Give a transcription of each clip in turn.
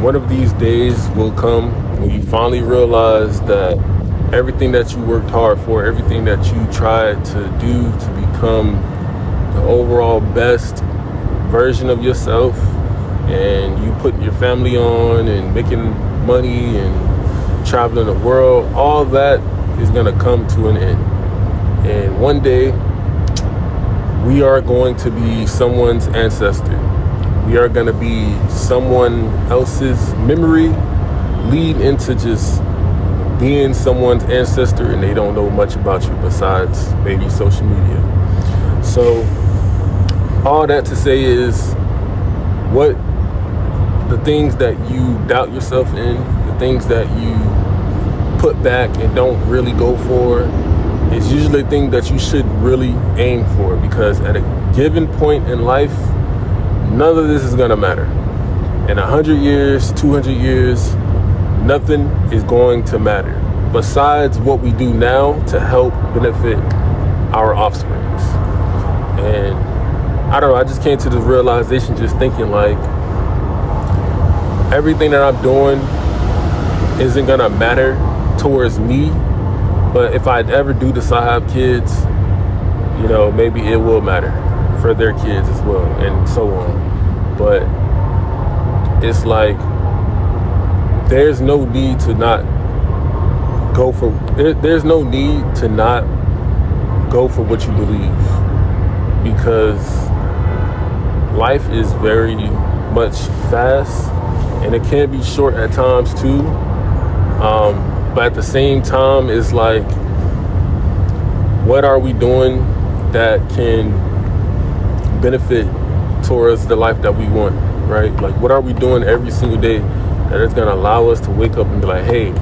one of these days will come when you finally realize that everything that you worked hard for, everything that you tried to do to become the overall best version of yourself, and you putting your family on and making money and traveling the world, all that is going to come to an end. And one day we are going to be someone's ancestor. We are going to be someone else's memory lead into just being someone's ancestor, and they don't know much about you besides maybe social media. So all that to say is, what the things that you doubt yourself in, the things that you put back and don't really go for, is usually a thing that you should really aim for, because at a given point in life, none of this is gonna matter. In 100 years, 200 years, nothing is going to matter besides what we do now to help benefit our offsprings. And I don't know, I just came to this realization just thinking like, everything that I'm doing isn't gonna matter towards me, but if I ever do decide to have kids, you know, maybe it will matter for their kids as well, and so on. But it's like, there's no need to not go for, there's no need to not go for what you believe, because life is very much fast, and it can be short at times too. But at the same time, it's like, what are we doing that can benefit towards the life that we want, right? Like, what are we doing every single day that is gonna allow us to wake up and be like, hey,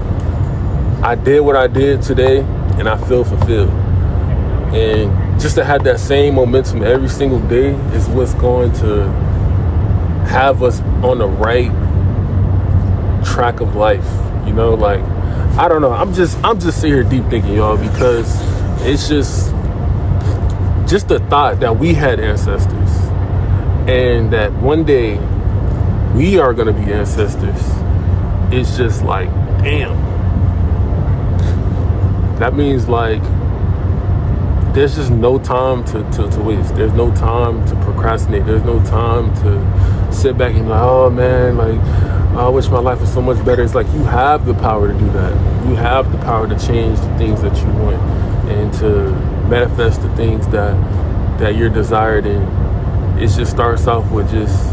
I did what I did today and I feel fulfilled. And just to have that same momentum every single day is what's going to have us on the right track of life, you know? Like, I don't know, I'm just sitting here deep thinking, y'all, because it's just the thought that we had ancestors, and that one day we are gonna be ancestors. It's just like, damn. That means like, there's just no time to waste. There's no time to procrastinate. There's no time to sit back and be like, oh man, like, I wish my life was so much better. It's like, you have the power to do that. You have the power to change the things that you want and to manifest the things that you're desired in. It just starts off with just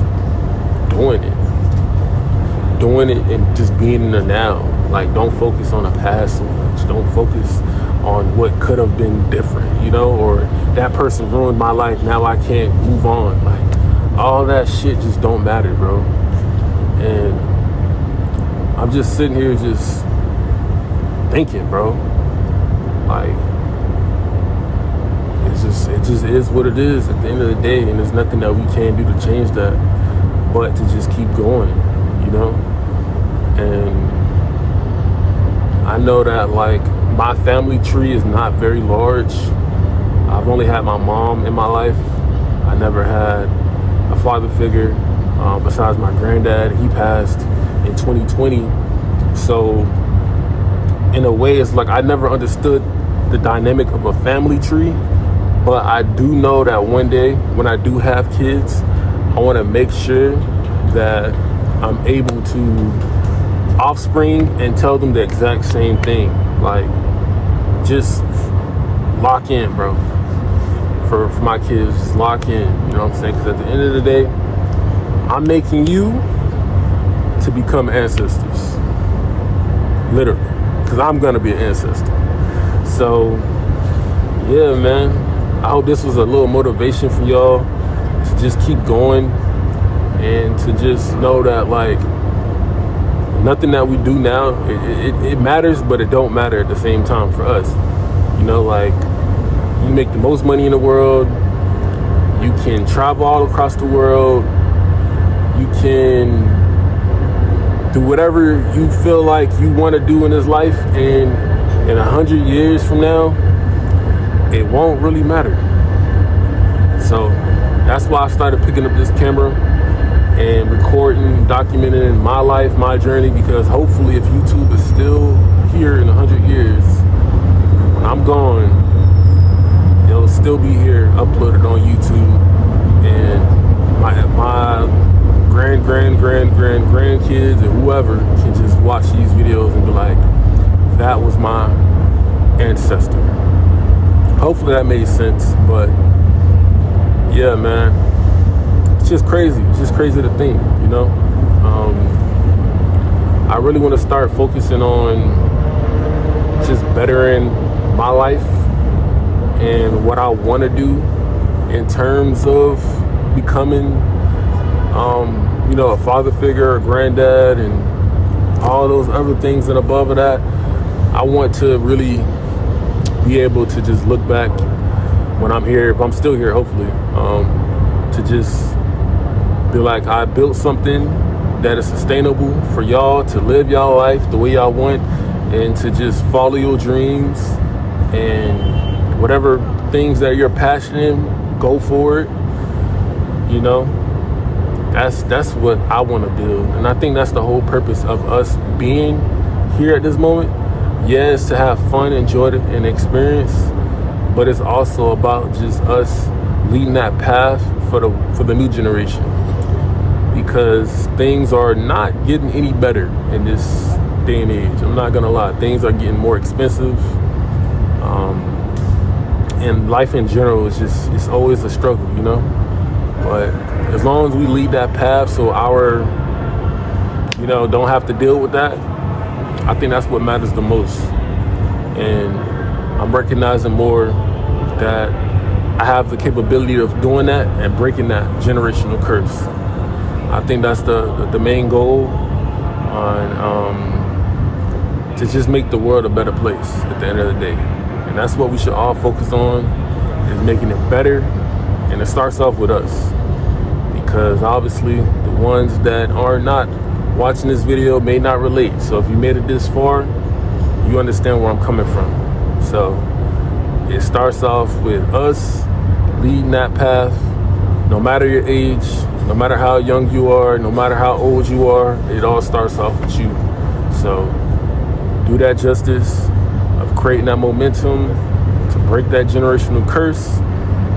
doing it and just being in the now. Like, don't focus on the past so much. Don't focus on what could have been different, you know, or that person ruined my life, now I can't move on. Like, all that shit just don't matter, bro. And I'm just sitting here just thinking, bro, like, it just is what it is at the end of the day, and there's nothing that we can do to change that but to just keep going, you know? And I know that, like, my family tree is not very large. I've only had my mom in my life. I never had a father figure besides my granddad. He passed in 2020. So in a way, it's like I never understood the dynamic of a family tree, but I do know that one day when I do have kids, I want to make sure that I'm able to offspring and tell them the exact same thing. Like, just lock in, bro. For my kids, just lock in, you know what I'm saying? Because at the end of the day, I'm making you to become ancestors. Literally. Because I'm going to be an ancestor. So, yeah, man. I hope this was a little motivation for y'all to just keep going and to just know that, like, nothing that we do now, it matters, but it don't matter at the same time for us. You know, like, you make the most money in the world, you can travel all across the world, you can do whatever you feel like you want to do in this life, and in 100 years from now, it won't really matter. So that's why I started picking up this camera and recording, documenting my life, my journey, because hopefully if YouTube is still here in 100 years, when I'm gone, it'll still be here, uploaded on YouTube, and my grandkids and whoever can just watch these videos and be like, that was my ancestor. Hopefully that made sense. But yeah, man, it's just crazy. It's just crazy to think, you know. I really want to start focusing on just bettering my life and what I want to do in terms of becoming, you know, a father figure, a granddad, and all those other things and above of that. I want to really be able to just look back when I'm here, if I'm still here, hopefully, to just be like, I built something that is sustainable for y'all to live y'all life the way y'all want, and to just follow your dreams and whatever things that you're passionate in, go for it. You know, that's what I want to build, and I think that's the whole purpose of us being here at this moment. Yeah, it's to have fun, enjoy it, and experience, but it's also about just us leading that path for the new generation, because things are not getting any better in this day and age. I'm not gonna lie, things are getting more expensive, and life in general is just, it's always a struggle, you know. But as long as we lead that path so our, you know, don't have to deal with that, I think that's what matters the most. And I'm recognizing more that I have the capability of doing that and breaking that generational curse. I think that's the main goal, to just make the world a better place at the end of the day. And that's what we should all focus on, is making it better. And it starts off with us, because obviously the ones that are not watching this video may not relate. So if you made it this far, you understand where I'm coming from. So it starts off with us leading that path, no matter your age, no matter how young you are, no matter how old you are, it all starts off with you. So do that justice of creating that momentum to break that generational curse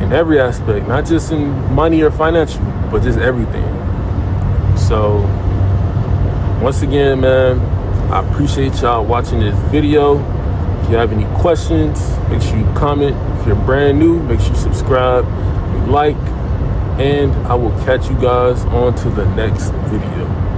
in every aspect, not just in money or financial, but just everything. So once again, man, I appreciate y'all watching this video. If you have any questions, make sure you comment. If you're brand new, make sure you subscribe, you like, and I will catch you guys on to the next video.